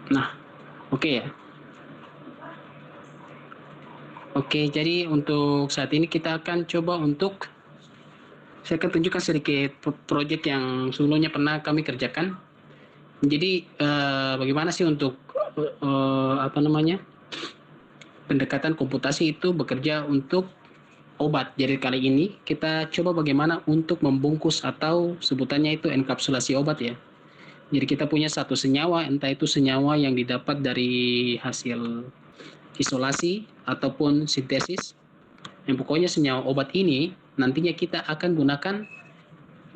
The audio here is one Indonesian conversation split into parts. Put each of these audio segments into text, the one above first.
Nah, oke ya. Oke, jadi untuk saat ini kita akan coba untuk saya akan tunjukkan sedikit proyek yang sebelumnya pernah kami kerjakan. Jadi bagaimana sih untuk apa namanya pendekatan komputasi itu bekerja untuk obat. Jadi kali ini kita coba bagaimana untuk membungkus atau sebutannya itu enkapsulasi obat ya. Jadi kita punya satu senyawa, entah itu senyawa yang didapat dari hasil isolasi ataupun sintesis. Yang pokoknya senyawa obat ini nantinya kita akan gunakan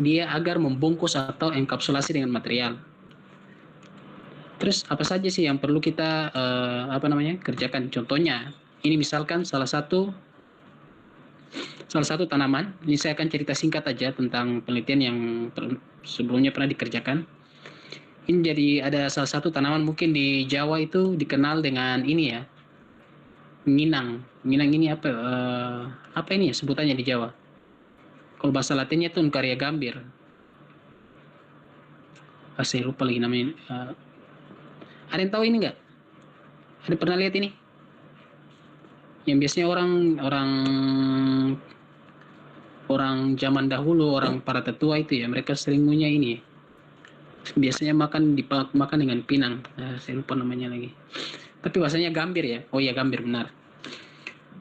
dia agar membungkus atau enkapsulasi dengan material. Terus apa saja sih yang perlu kita apa namanya kerjakan? Contohnya, ini misalkan salah satu tanaman. Ini saya akan cerita singkat aja tentang penelitian yang sebelumnya pernah dikerjakan. Ini jadi ada salah satu tanaman mungkin di Jawa itu dikenal dengan ini ya, nginang. Nginang ini apa ini ya sebutannya di Jawa? Kalau bahasa Latinnya itu Uncaria gambir. Saya lupa lagi namanya. Ada yang tahu ini nggak? Ada pernah lihat ini? Yang biasanya orang orang orang zaman dahulu, orang para tetua itu ya, mereka sering punya ini. Biasanya makan dengan pinang. Saya lupa namanya lagi. Tapi bahasanya gambir ya. Oh iya gambir benar.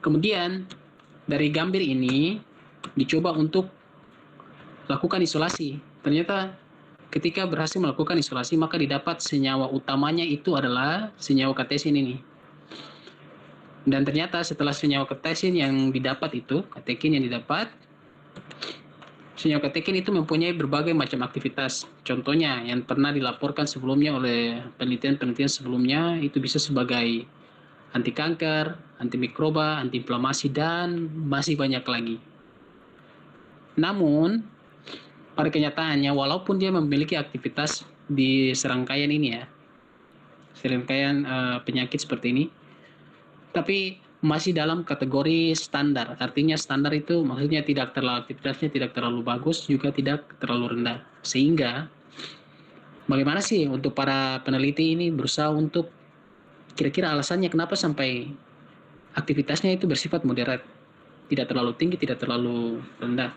Kemudian dari gambir ini dicoba untuk lakukan isolasi. Ternyata ketika berhasil melakukan isolasi maka didapat senyawa utamanya itu adalah senyawa katesin ini. Dan ternyata setelah senyawa katesin yang didapat itu, katekin yang didapat, senyawa katekin itu mempunyai berbagai macam aktivitas. Contohnya yang pernah dilaporkan sebelumnya oleh penelitian-penelitian sebelumnya itu bisa sebagai anti kanker, anti mikroba, anti inflamasi, dan masih banyak lagi. Namun, pada kenyataannya walaupun dia memiliki aktivitas di serangkaian ini ya, serangkaian penyakit seperti ini, tapi masih dalam kategori standar. Artinya standar itu maksudnya tidak terlalu aktivitasnya tidak terlalu bagus juga tidak terlalu rendah. Sehingga bagaimana sih untuk para peneliti ini berusaha untuk kira-kira alasannya kenapa sampai aktivitasnya itu bersifat moderat, tidak terlalu tinggi, tidak terlalu rendah.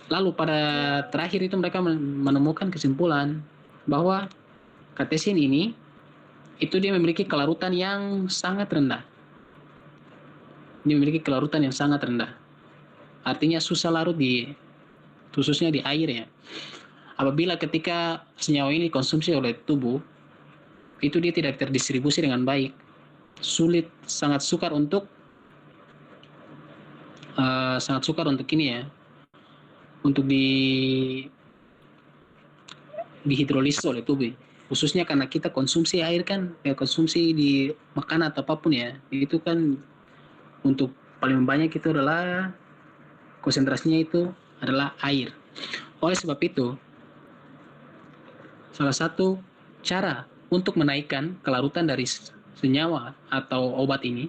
Lalu pada terakhir itu mereka menemukan kesimpulan bahwa katesin ini itu dia memiliki kelarutan yang sangat rendah. Dia memiliki kelarutan yang sangat rendah. Artinya susah larut khususnya di air ya. Apabila ketika senyawa ini dikonsumsi oleh tubuh, itu dia tidak terdistribusi dengan baik. Sulit, sangat sukar untuk ini ya, untuk dihidrolisis oleh tubuh. Khususnya karena kita konsumsi air kan, ya konsumsi di makanan atau apapun ya, itu kan untuk paling banyak itu adalah konsentrasinya itu adalah air. Oleh sebab itu, salah satu cara untuk menaikkan kelarutan dari senyawa atau obat ini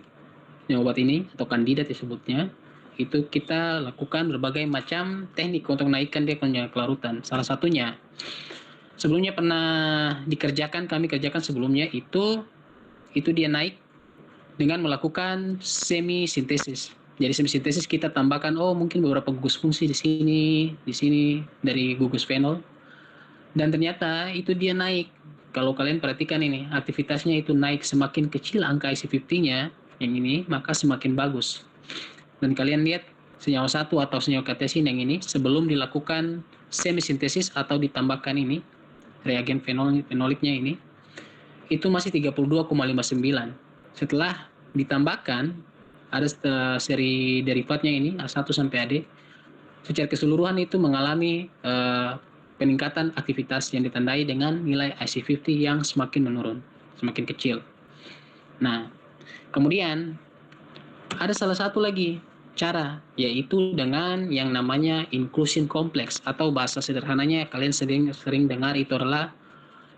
atau kandidat disebutnya, itu kita lakukan berbagai macam teknik untuk menaikkan dia punya kelarutan. Salah satunya sebelumnya pernah kami kerjakan sebelumnya itu dia naik dengan melakukan semi sintesis. Jadi semi sintesis kita tambahkan mungkin beberapa gugus fungsi di sini dari gugus fenol, dan ternyata itu dia naik. Kalau kalian perhatikan ini, aktivitasnya itu naik, semakin kecil angka IC50-nya yang ini, maka semakin bagus. Dan kalian lihat senyawa satu atau senyawa katesin yang ini sebelum dilakukan semisintesis atau ditambahkan ini reagen fenoliknya ini itu masih 32,59. Setelah ditambahkan ada seri derivatnya ini A1 sampai AD, secara keseluruhan itu mengalami peningkatan aktivitas yang ditandai dengan nilai IC50 yang semakin menurun, semakin kecil. Nah, kemudian ada salah satu lagi cara, yaitu dengan yang namanya inclusion kompleks, atau bahasa sederhananya kalian sering dengar itu adalah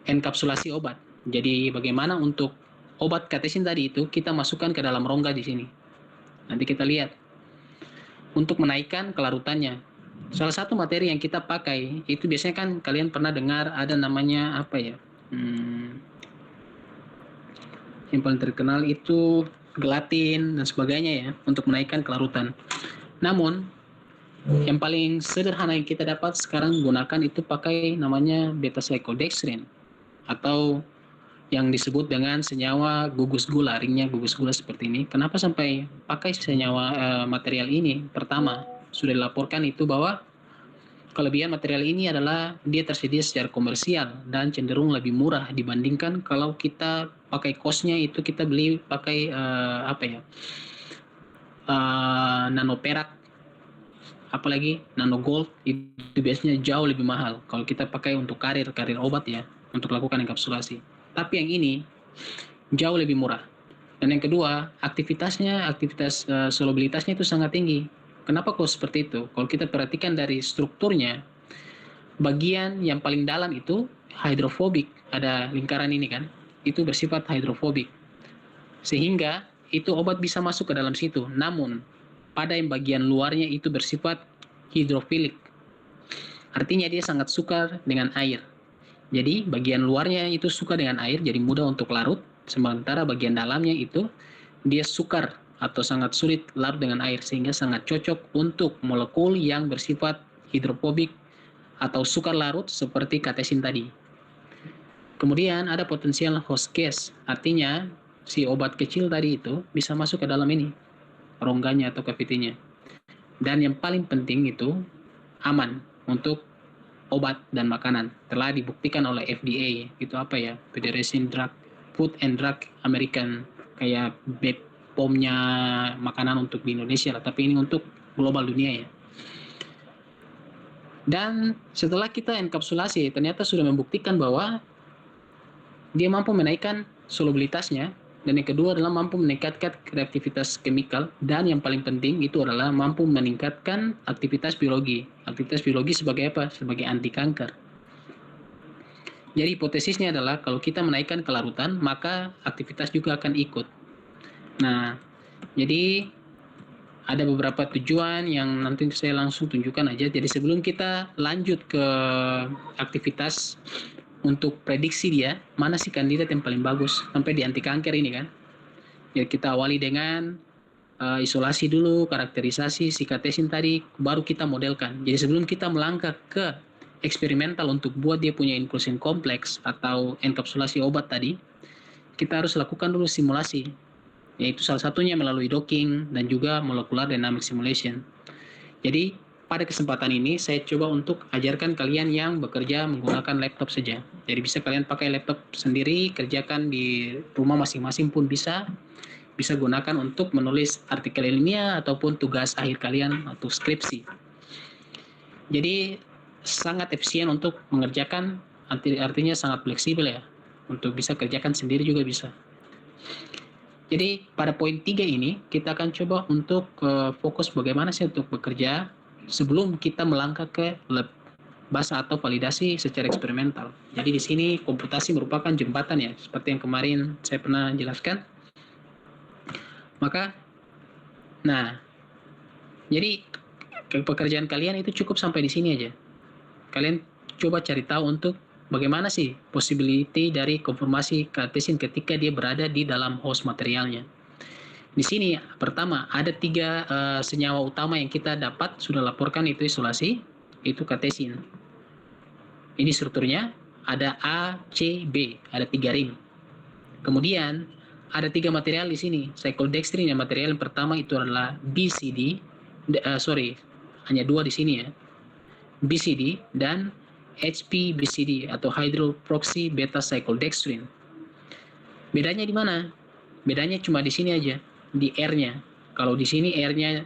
enkapsulasi obat. Jadi bagaimana untuk obat katesin tadi itu kita masukkan ke dalam rongga di sini. Nanti kita lihat untuk menaikkan kelarutannya. Salah satu materi yang kita pakai itu biasanya kan kalian pernah dengar ada namanya apa ya? yang paling terkenal itu gelatin dan sebagainya ya, untuk menaikkan kelarutan. Namun yang paling sederhana yang kita dapat sekarang gunakan itu pakai namanya beta-cyclodextrin atau yang disebut dengan senyawa gugus gula, ringnya gugus gula seperti ini. Kenapa sampai pakai senyawa material ini? Pertama, sudah dilaporkan itu bahwa kelebihan material ini adalah dia tersedia secara komersial dan cenderung lebih murah dibandingkan kalau kita pakai kosnya itu kita beli pakai nano perak, apalagi nano gold, itu biasanya jauh lebih mahal kalau kita pakai untuk karir obat ya, untuk lakukan enkapsulasi. Tapi yang ini jauh lebih murah. Dan yang kedua, aktivitas solubilitasnya itu sangat tinggi. Kenapa kok seperti itu? Kalau kita perhatikan dari strukturnya, bagian yang paling dalam itu hidrofobik, ada lingkaran ini kan, itu bersifat hidrofobik. Sehingga itu obat bisa masuk ke dalam situ. Namun, pada yang bagian luarnya itu bersifat hidrofilik. Artinya dia sangat suka dengan air. Jadi bagian luarnya itu suka dengan air, jadi mudah untuk larut. Sementara bagian dalamnya itu dia sukar atau sangat sulit larut dengan air, sehingga sangat cocok untuk molekul yang bersifat hidrofobik atau sukar larut seperti katesin tadi. Kemudian ada potensial host case, artinya si obat kecil tadi itu bisa masuk ke dalam ini, rongganya atau cavity-nya. Dan yang paling penting itu aman untuk obat dan makanan. Telah dibuktikan oleh FDA, itu apa ya, Federation Food and Drug American, kayak BPOM-nya makanan untuk di Indonesia lah, tapi ini untuk global dunia ya. Dan setelah kita enkapsulasi, ternyata sudah membuktikan bahwa dia mampu menaikkan solubilitasnya, dan yang kedua adalah mampu meningkatkan reaktivitas kimikal, dan yang paling penting itu adalah mampu meningkatkan aktivitas biologi. Aktivitas biologi sebagai apa? Sebagai anti kanker. Jadi hipotesisnya adalah kalau kita menaikkan kelarutan, maka aktivitas juga akan ikut. Nah, jadi ada beberapa tujuan yang nanti saya langsung tunjukkan aja. Jadi sebelum kita lanjut ke aktivitas untuk prediksi dia, mana sih kandidat yang paling bagus sampai di anti kanker ini kan. Ya kita awali dengan isolasi dulu, karakterisasi si katesin tadi, baru kita modelkan. Jadi sebelum kita melangkah ke eksperimental untuk buat dia punya inclusion kompleks atau enkapsulasi obat tadi, kita harus lakukan dulu simulasi. Yaitu salah satunya melalui docking dan juga molecular dynamic simulation. Jadi pada kesempatan ini saya coba untuk ajarkan kalian yang bekerja menggunakan laptop saja. Jadi bisa kalian pakai laptop sendiri, kerjakan di rumah masing-masing pun bisa gunakan untuk menulis artikel ilmiah ataupun tugas akhir kalian atau skripsi. Jadi sangat efisien untuk mengerjakan, artinya sangat fleksibel ya, untuk bisa kerjakan sendiri juga bisa. Jadi pada poin 3 ini kita akan coba untuk fokus bagaimana sih untuk bekerja sebelum kita melangkah ke lab basa atau validasi secara eksperimental. Jadi di sini komputasi merupakan jembatan ya, seperti yang kemarin saya pernah jelaskan. Maka, nah, jadi pekerjaan kalian itu cukup sampai di sini aja. Kalian coba cari tahu untuk bagaimana sih possibility dari konformasi katesin ketika dia berada di dalam host materialnya. Di sini pertama ada 3 senyawa utama yang kita dapat sudah laporkan itu isolasi, itu katesin. Ini strukturnya ada A, C, B, ada 3 ring. Kemudian ada 3 material di sini. Cyclodextrin yang material yang pertama itu adalah BCD, hanya 2 di sini ya. BCD dan HPBCD atau hydroproxy beta cyclodextrin. Bedanya di mana? Bedanya cuma di sini aja, di R-nya. Kalau di sini R-nya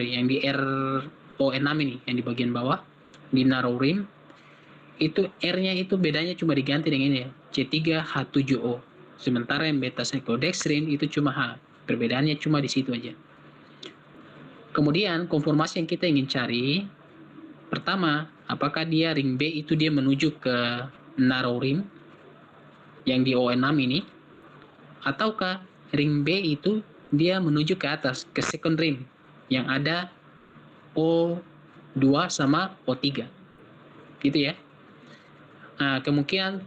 yang di RON6 ini, yang di bagian bawah, di narrow rim, itu R-nya itu bedanya cuma diganti dengan ini ya, C3H7O. Sementara yang beta cyclodextrin itu cuma H. Perbedaannya cuma di situ aja. Kemudian konformasi yang kita ingin cari, pertama, apakah dia ring B itu dia menuju ke narrow rim yang di ON6 ini, ataukah ring B itu dia menuju ke atas, ke second rim yang ada O2 sama O3. Gitu ya. Nah, kemungkinan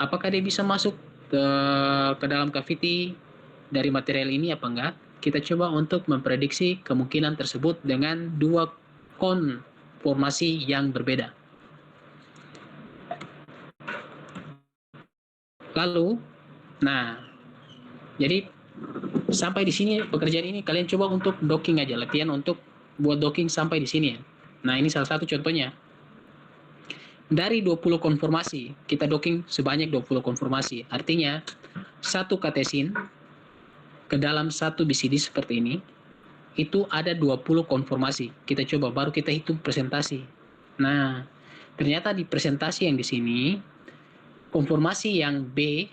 apakah dia bisa masuk ke dalam cavity dari material ini apa enggak. Kita coba untuk memprediksi kemungkinan tersebut dengan dua konformasi yang berbeda. Lalu, nah, jadi sampai di sini pekerjaan ini kalian coba untuk docking aja, latihan untuk buat docking sampai di sini ya. Nah, ini salah satu contohnya. Dari 20 konformasi, kita docking sebanyak 20 konformasi. Artinya, satu katesin ke dalam satu BCD seperti ini, itu ada 20 konformasi. Kita coba, baru kita hitung presentasi. Nah, ternyata di presentasi yang di sini, konformasi yang B,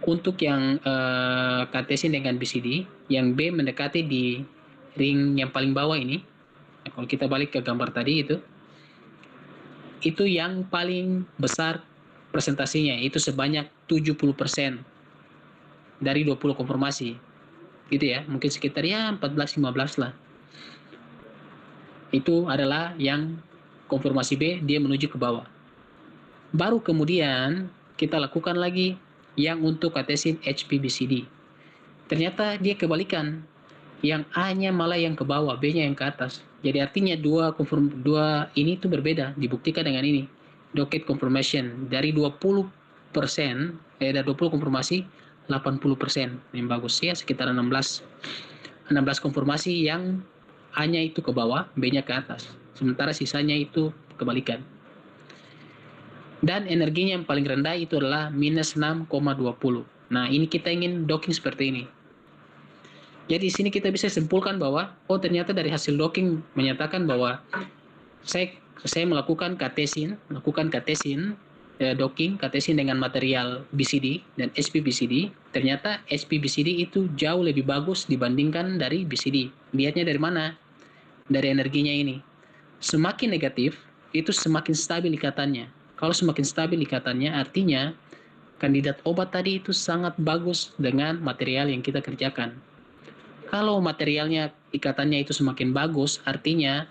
untuk yang katesin dengan BCD, yang B mendekati di ring yang paling bawah ini. Nah, kalau kita balik ke gambar tadi itu yang paling besar presentasinya, itu sebanyak 70% dari 20 konformasi. Gitu ya, mungkin sekitar ya 14-15 lah. Itu adalah yang konformasi B, dia menuju ke bawah. Baru kemudian kita lakukan lagi yang untuk katesin HPBCD. Ternyata dia kebalikan. Yang A-nya malah yang ke bawah, B-nya yang ke atas. Jadi artinya dua ini tuh berbeda, dibuktikan dengan ini. Docket confirmation dari 20% dari 20 konfirmasi 80% yang bagus ya, sekitar 16 konfirmasi yang A-nya itu ke bawah, B-nya ke atas. Sementara sisanya itu kebalikan. Dan energinya yang paling rendah itu adalah minus 6,20. Nah, ini kita ingin docking seperti ini. Jadi di sini kita bisa simpulkan bahwa ternyata dari hasil docking menyatakan bahwa saya melakukan katesin docking katesin dengan material BCD dan SPBCD. Ternyata SPBCD itu jauh lebih bagus dibandingkan dari BCD. Lihatnya dari mana? Dari energinya ini. Semakin negatif, itu semakin stabil ikatannya. Kalau semakin stabil ikatannya, artinya kandidat obat tadi itu sangat bagus dengan material yang kita kerjakan. Kalau materialnya ikatannya itu semakin bagus, artinya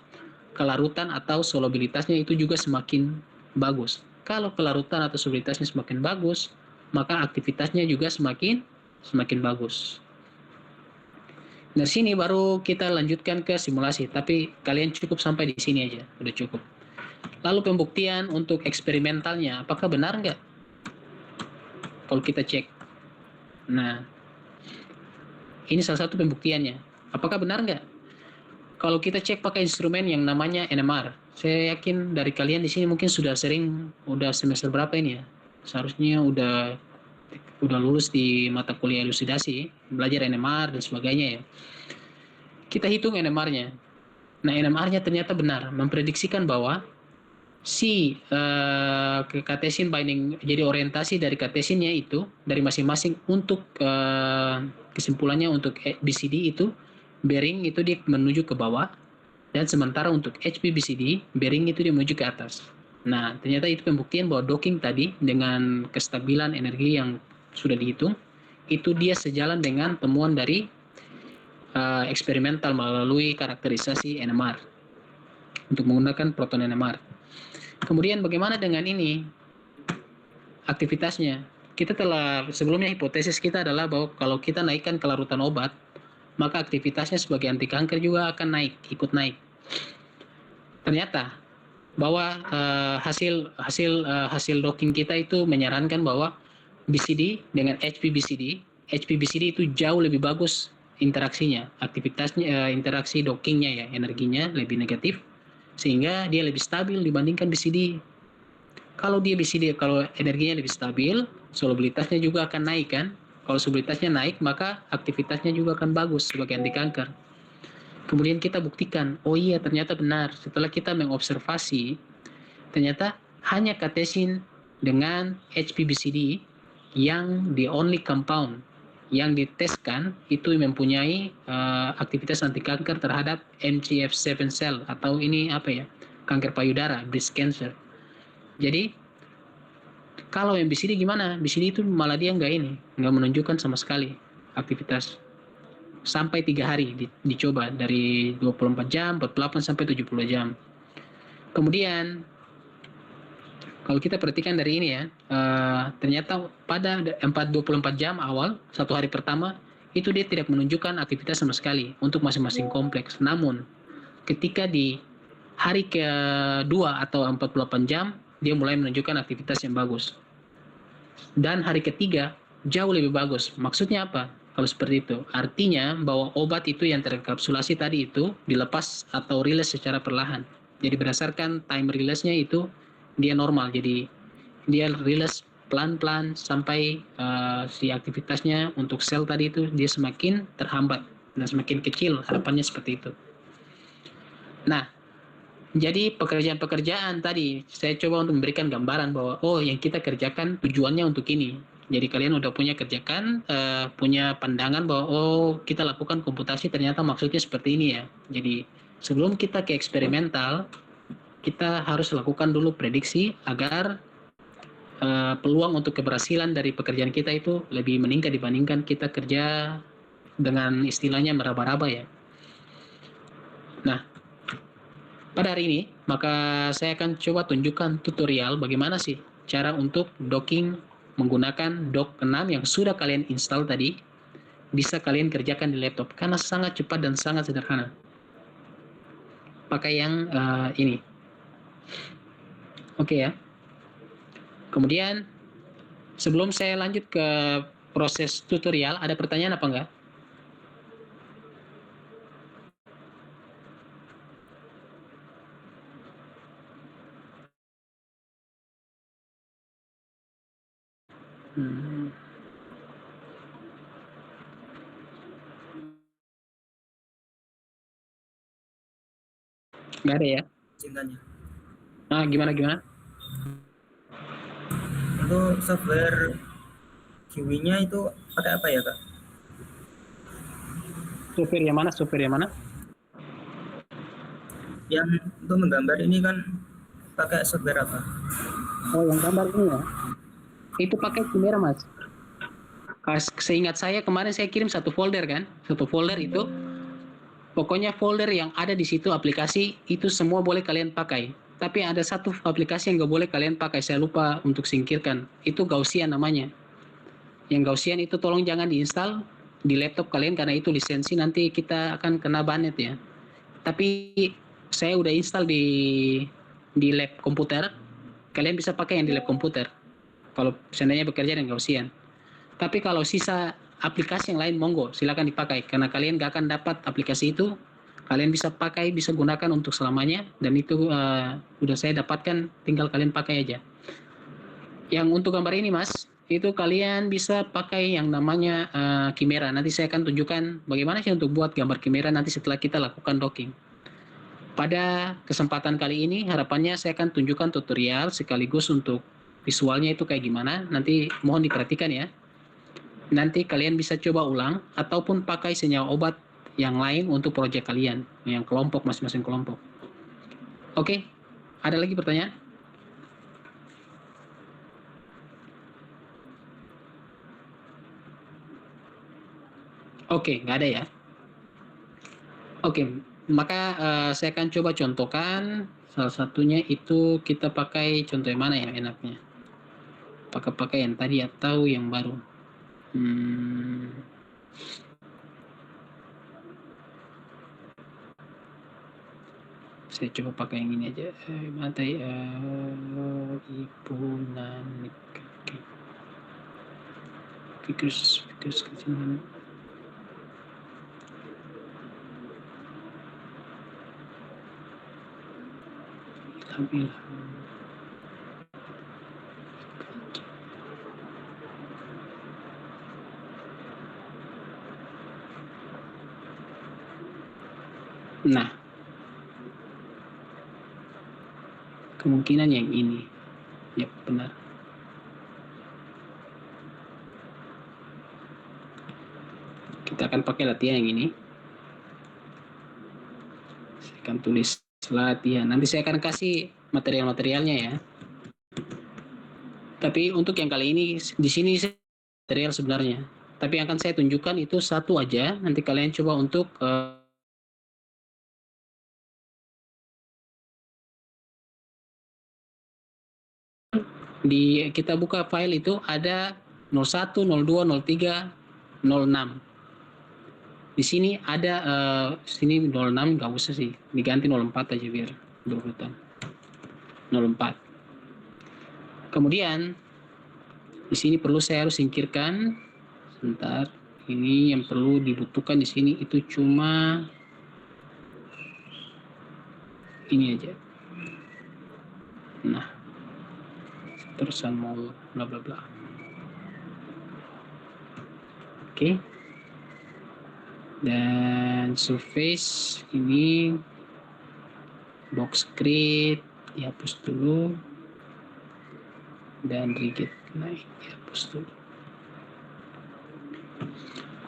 kelarutan atau solubilitasnya itu juga semakin bagus. Kalau kelarutan atau solubilitasnya semakin bagus, maka aktivitasnya juga semakin bagus. Nah, sini baru kita lanjutkan ke simulasi, tapi kalian cukup sampai di sini aja, udah cukup. Lalu pembuktian untuk eksperimentalnya, apakah benar nggak? Kalau kita cek. Nah, ini salah satu pembuktiannya. Apakah benar nggak? Kalau kita cek pakai instrumen yang namanya NMR, saya yakin dari kalian di sini mungkin sudah sering, udah semester berapa ini ya? Seharusnya udah lulus di mata kuliah elusidasi, belajar NMR dan sebagainya ya. Kita hitung NMR-nya. Nah, NMR-nya ternyata benar, memprediksikan bahwa si katesin binding, jadi orientasi dari katesinnya itu dari masing-masing untuk kesimpulannya untuk BCD itu bearing itu dia menuju ke bawah, dan sementara untuk HPBCD bearing itu dia menuju ke atas. Nah, ternyata itu pembuktian bahwa docking tadi dengan kestabilan energi yang sudah dihitung itu dia sejalan dengan temuan dari eksperimental melalui karakterisasi NMR untuk menggunakan proton NMR. Kemudian bagaimana dengan ini aktivitasnya? Kita telah sebelumnya hipotesis kita adalah bahwa kalau kita naikkan kelarutan obat, maka aktivitasnya sebagai anti kanker juga akan naik, ikut naik. Ternyata bahwa hasil docking kita itu menyarankan bahwa BCD dengan HPBCD itu jauh lebih bagus interaksinya, aktivitasnya, interaksi dockingnya ya, energinya lebih negatif, sehingga dia lebih stabil dibandingkan BCD. Kalau energinya lebih stabil, solubilitasnya juga akan naik kan. Kalau solubilitasnya naik, maka aktivitasnya juga akan bagus sebagai anti kanker. Kemudian kita buktikan, iya ternyata benar. Setelah kita mengobservasi, ternyata hanya katesin dengan HPBCD yang the only compound yang diteskan itu mempunyai aktivitas anti kanker terhadap MCF7 cell atau ini kanker payudara, breast cancer. Jadi kalau yang BCD gimana? BCD itu malah dia nggak menunjukkan sama sekali aktivitas sampai 3 hari dicoba dari 24 jam, 48 sampai 70 jam. Kemudian Kalau kita perhatikan dari ini ya, ternyata pada 24 jam awal, satu hari pertama, itu dia tidak menunjukkan aktivitas sama sekali untuk masing-masing kompleks. Namun, ketika di hari kedua atau 48 jam, dia mulai menunjukkan aktivitas yang bagus. Dan hari ketiga, jauh lebih bagus. Maksudnya apa? Kalau seperti itu, artinya bahwa obat itu yang terenkapsulasi tadi itu dilepas atau rilis secara perlahan. Jadi berdasarkan time release-nya itu dia normal. Jadi dia rilis pelan-pelan sampai si aktivitasnya untuk sel tadi itu dia semakin terhambat dan semakin kecil, harapannya seperti itu. Nah, jadi pekerjaan-pekerjaan tadi saya coba untuk memberikan gambaran bahwa oh yang kita kerjakan tujuannya untuk ini. Jadi kalian udah punya kerjakan, punya pandangan bahwa oh kita lakukan komputasi ternyata maksudnya seperti ini ya. Jadi sebelum kita ke eksperimental, kita harus lakukan dulu prediksi agar peluang untuk keberhasilan dari pekerjaan kita itu lebih meningkat dibandingkan kita kerja dengan istilahnya meraba-raba ya. Nah, pada hari ini, maka saya akan coba tunjukkan tutorial bagaimana sih cara untuk docking menggunakan dock 6 yang sudah kalian install tadi, bisa kalian kerjakan di laptop karena sangat cepat dan sangat sederhana. Pakai yang ini. Oke ya. Kemudian sebelum saya lanjut ke proses tutorial, ada pertanyaan apa enggak? Enggak ada ya? Cintanya. Gimana? Untuk software QI-nya itu pakai apa ya, Kak? Software yang mana? Yang untuk menggambar ini kan pakai software apa? Oh, yang gambar ini ya. Itu pakai Chimera, Mas. Seingat saya kemarin saya kirim satu folder kan. Satu folder itu pokoknya folder yang ada di situ aplikasi itu semua boleh kalian pakai. Tapi ada satu aplikasi yang nggak boleh kalian pakai. Saya lupa untuk singkirkan. Itu Gaussian namanya. Yang Gaussian itu tolong jangan diinstal di laptop kalian karena itu lisensi nanti kita akan kena banet ya. Tapi saya udah install di lab komputer. Kalian bisa pakai yang di lab komputer. Kalau seandainya bekerja dengan Gaussian. Tapi kalau sisa aplikasi yang lain monggo silakan dipakai karena kalian gak akan dapat aplikasi itu. Kalian bisa pakai, bisa gunakan untuk selamanya dan itu udah saya dapatkan, tinggal kalian pakai aja. Yang untuk gambar ini Mas, itu kalian bisa pakai yang namanya Chimera. Nanti saya akan tunjukkan bagaimana sih untuk buat gambar Chimera nanti setelah kita lakukan docking. Pada kesempatan kali ini harapannya saya akan tunjukkan tutorial sekaligus untuk visualnya itu kayak gimana. Nanti mohon diperhatikan ya. Nanti kalian bisa coba ulang ataupun pakai senyawa obat yang lain untuk proyek kalian, yang kelompok masing-masing kelompok. Oke, ada lagi pertanyaan? Oke, nggak ada ya. Oke, maka saya akan coba contohkan. Salah satunya itu kita pakai contoh yang mana ya enaknya? Pakai yang tadi atau yang baru? Saya coba pakai yang ini aja. Mana tadi? Ibu Nanik. Figures kecil. Ilham. Nah, kemungkinan yang ini. Ya, benar. Kita akan pakai latihan yang ini. Saya akan tulis latihan. Nanti saya akan kasih material-materialnya ya. Tapi untuk yang kali ini di sini material sebenarnya. Tapi yang akan saya tunjukkan itu satu aja. Nanti kalian coba untuk Kita buka file itu ada 01, 02, 03, 06. Di sini ada sini 06 nggak usah sih, diganti 04 aja biar berurutan. 04. Kemudian di sini perlu saya harus singkirkan. Sebentar, ini yang perlu dibutuhkan di sini itu cuma ini aja. Nah, terusan mau bla bla bla. Oke. Dan surface ini box grid dihapus dulu, dan rigid naik dihapus dulu.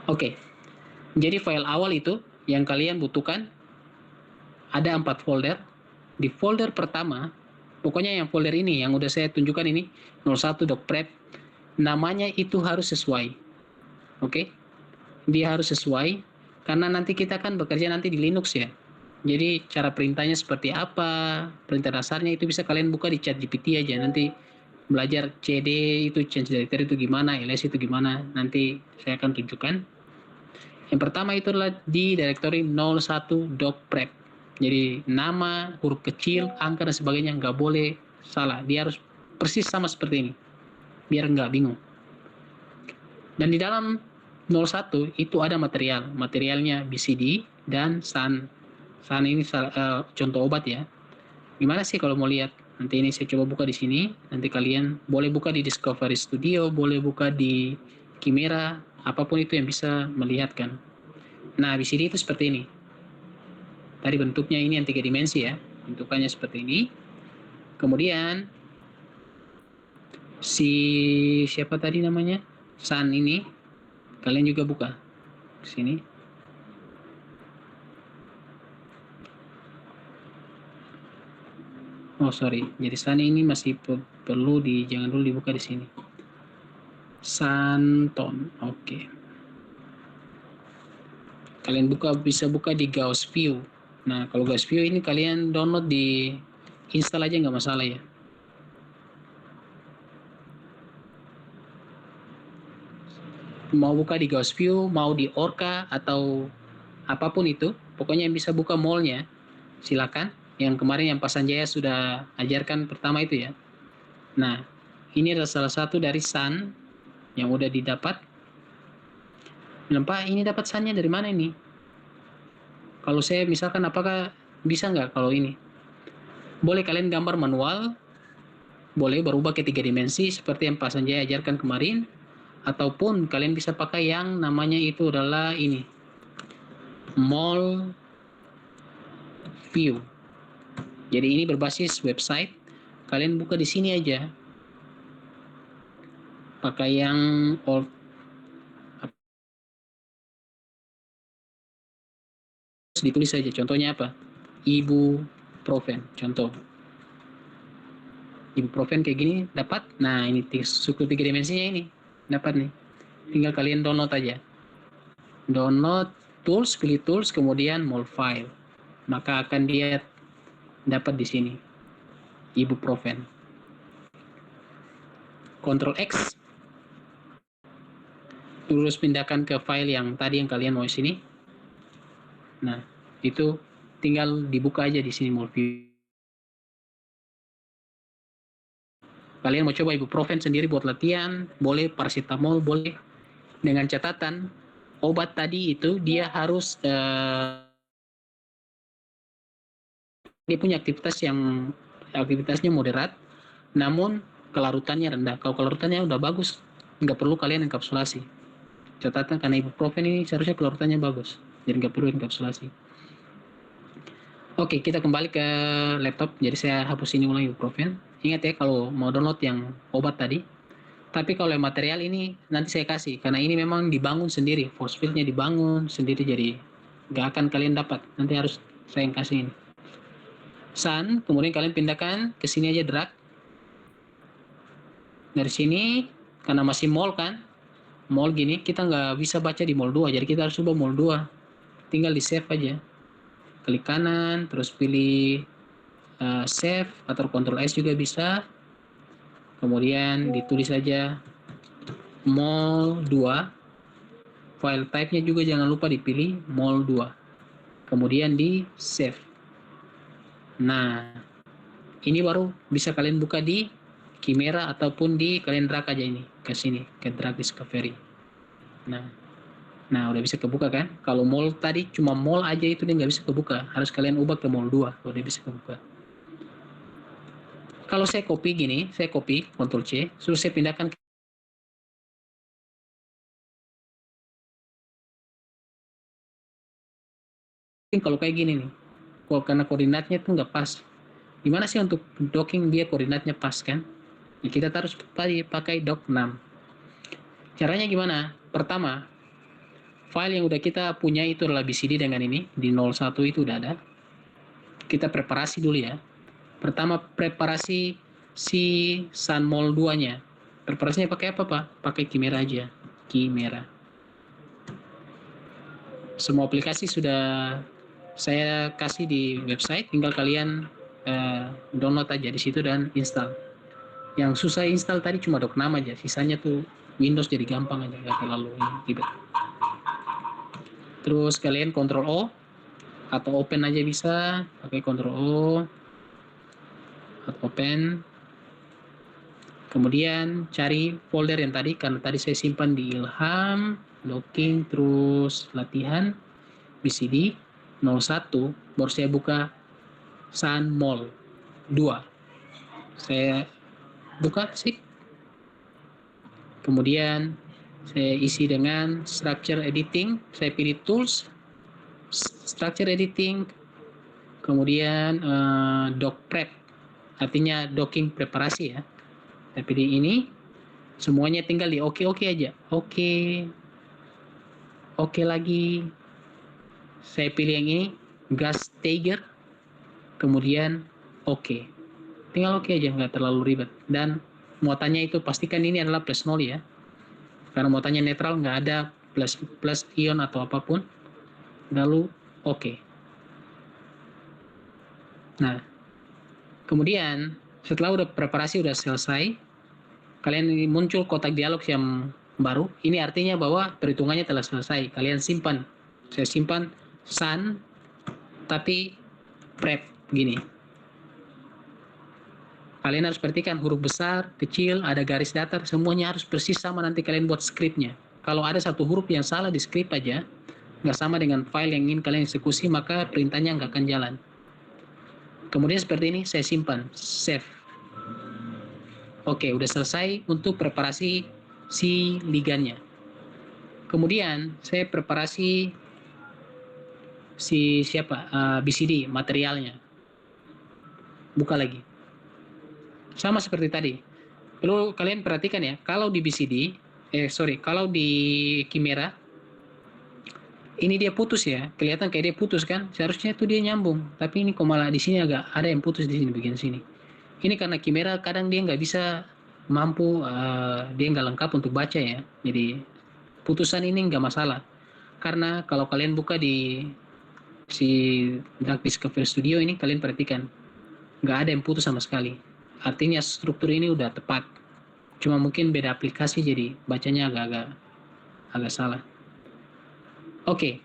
Oke. Jadi file awal itu yang kalian butuhkan ada 4 folder. Di folder pertama, pokoknya yang folder ini yang udah saya tunjukkan ini 01 docprep, namanya itu harus sesuai. Oke. Dia harus sesuai karena nanti kita kan bekerja nanti di Linux ya. Jadi cara perintahnya seperti apa, perintah dasarnya itu bisa kalian buka di ChatGPT aja. Nanti belajar CD itu change directory itu gimana, ls itu gimana, nanti saya akan tunjukkan. Yang pertama itu adalah di directory 01 docprep. Jadi nama, huruf kecil, angka dan sebagainya nggak boleh salah. Dia harus persis sama seperti ini, biar nggak bingung. Dan di dalam 01 itu ada materialnya BCD dan SAN. SAN ini contoh obat ya. Gimana sih kalau mau lihat? Nanti ini saya coba buka di sini. Nanti kalian boleh buka di Discovery Studio, boleh buka di Chimera, apapun itu yang bisa melihatkan. Nah, BCD itu seperti ini. Tadi bentuknya ini yang 3 dimensi ya. Bentukannya seperti ini. Kemudian siapa tadi namanya? SAN ini kalian juga buka di sini. Oh sorry, jadi SAN ini masih perlu jangan dulu dibuka di sini. Santon, oke. Kalian bisa buka di Gauss View. Nah kalau Gauss View ini kalian download di install aja nggak masalah ya. Mau buka di Gauss View, mau di Orca atau apapun itu, pokoknya yang bisa buka mallnya, silakan. Yang kemarin yang Pak Sanjaya sudah ajarkan pertama itu ya. Nah, ini adalah salah satu dari SAN yang udah didapat. Pak, ini dapat SAN-nya dari mana ini? Kalau saya misalkan apakah bisa nggak kalau ini? Boleh kalian gambar manual, boleh berubah ke 3 dimensi seperti yang Pak Sanjaya ajarkan kemarin, ataupun kalian bisa pakai yang namanya itu adalah ini, Mall View. Jadi ini berbasis website, kalian buka di sini aja. Pakai yang old, ditulis saja. Contohnya apa? Ibuprofen. Contoh. Ibuprofen kayak gini dapat. Nah ini suku 3 dimensinya ini dapat nih. Tinggal kalian download aja. Download tools, pilih tools, kemudian mol file. Maka akan dia dapat di sini. Ibuprofen. Ctrl X. Terus pindahkan ke file yang tadi yang kalian mau sini. Nah, itu tinggal dibuka aja di sini mol view. Kalian mau coba ibuprofen sendiri buat latihan, boleh, paracetamol boleh. Dengan catatan obat tadi itu dia harus dia punya aktivitasnya moderat, namun kelarutannya rendah. Kalau kelarutannya udah bagus, nggak perlu kalian enkapsulasi. Catatan karena ibuprofen ini seharusnya kelarutannya bagus, jadi nggak perlu enkapsulasi. Oke, kita kembali ke laptop. Jadi saya hapus ini ulang ibuprofen. Ingat ya kalau mau download yang obat tadi. Tapi kalau yang material ini nanti saya kasih, karena ini memang dibangun sendiri, force field-nya dibangun sendiri, jadi nggak akan kalian dapat. Nanti harus saya yang kasih ini. SAN, kemudian kalian pindahkan ke sini aja, drag. Dari sini, karena masih mall kan, mall gini, kita nggak bisa baca di mall 2, jadi kita harus coba mall 2. Tinggal di save aja. Klik kanan, terus pilih save, atau Ctrl S juga bisa. kemudian ditulis saja mol 2, file type-nya juga jangan lupa dipilih mol 2, kemudian di save. Nah, ini baru bisa kalian buka di Chimera ataupun di kalian drag aja ini ke sini, ke drag discovery. Nah, udah bisa kebuka kan? Kalau mol tadi cuma mol aja itu dia nggak bisa kebuka, harus kalian ubah ke mol 2 kalau dia bisa kebuka. Kalau saya copy gini, saya copy Ctrl C, terus saya pindahkan kalau kayak gini nih, karena koordinatnya tuh nggak pas. Gimana sih untuk docking dia koordinatnya pas kan? Ya, kita harus pakai doc 6. Caranya gimana? Pertama, file yang udah kita punya itu adalah BCD dengan ini, di 01 itu udah ada. Kita preparasi dulu ya. Pertama, preparasi si Sunmol 2-nya. Preparasinya pakai apa, Pak? Pakai Chimera aja. Chimera. Semua aplikasi sudah saya kasih di website, tinggal kalian download aja di situ dan install. Yang susah install tadi cuma doc 6 aja, sisanya tuh Windows jadi gampang aja, nggak terlalu ribet. Terus kalian Ctrl O atau open aja bisa, pakai Ctrl O atau open. Kemudian cari folder yang tadi, karena tadi saya simpan di Ilham, docking, terus latihan, BCD 01, baru saya buka Sunmol 2. Saya buka sih. Kemudian saya isi dengan structure editing, saya pilih tools, structure editing, kemudian doc prep, artinya docking preparasi ya. Saya pilih ini, semuanya tinggal di oke aja. Oke lagi. Saya pilih yang ini, gas Tiger, kemudian oke. Tinggal oke aja, nggak terlalu ribet. Dan muatannya itu pastikan ini adalah plus 0 ya. Karena muatannya netral, nggak ada plus ion atau apapun. Lalu oke. Nah, kemudian setelah udah preparasi udah selesai, kalian muncul kotak dialog yang baru. Ini artinya bahwa perhitungannya telah selesai. Kalian simpan. Saya simpan sun, tapi prep gini. Kalian harus perhatikan huruf besar, kecil, ada garis datar, semuanya harus persis sama nanti kalian buat skripnya. Kalau ada satu huruf yang salah di skrip aja, nggak sama dengan file yang ingin kalian eksekusi, maka perintahnya nggak akan jalan. Kemudian seperti ini, saya simpan, save. Oke, udah selesai untuk preparasi si ligannya. Kemudian saya preparasi si BCD, materialnya. Buka lagi. Sama seperti tadi. Perlu kalian perhatikan ya, kalau di BCD, kalau di Chimera, ini dia putus ya, kelihatan kayak dia putus kan, seharusnya itu dia nyambung, tapi ini kok malah di sini agak ada yang putus di sini bagian sini. Ini karena Chimera kadang dia nggak bisa mampu, dia nggak lengkap untuk baca ya, jadi putusan ini nggak masalah, karena kalau kalian buka di si Drag Discovery Studio ini, kalian perhatikan nggak ada yang putus sama sekali, artinya struktur ini udah tepat, cuma mungkin beda aplikasi jadi bacanya agak salah. Oke.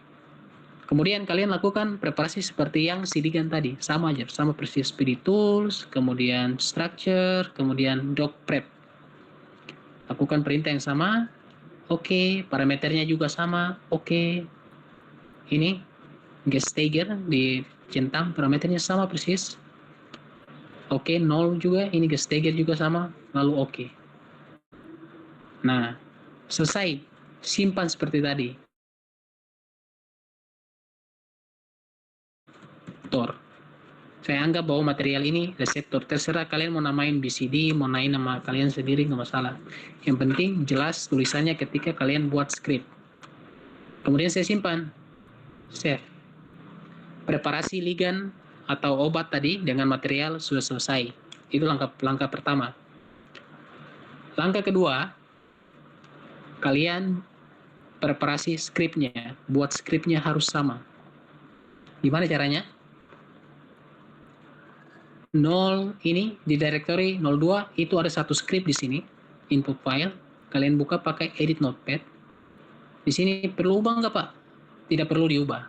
Kemudian kalian lakukan preparasi seperti yang sidigan tadi, sama aja, sama persis, pilih tools, kemudian structure, kemudian doc prep. Lakukan perintah yang sama, oke, parameternya juga sama, oke. Ini Gestager di centang, parameternya sama persis. Oke, 0 juga, ini Gestager juga sama, lalu oke. Nah, selesai, simpan seperti tadi. Saya anggap bahwa material ini reseptor, terserah kalian mau namain BCD, mau namain nama kalian sendiri, nggak masalah. Yang penting jelas tulisannya ketika kalian buat script. Kemudian saya simpan, save. Preparasi ligan atau obat tadi dengan material sudah selesai. Itu langkah pertama. Langkah kedua, kalian preparasi scriptnya, buat scriptnya harus sama. Gimana caranya? 0 ini di directory 02 itu ada satu script di sini, input file. Kalian buka pakai edit notepad. Di sini perlu ubah nggak Pak? Tidak perlu diubah.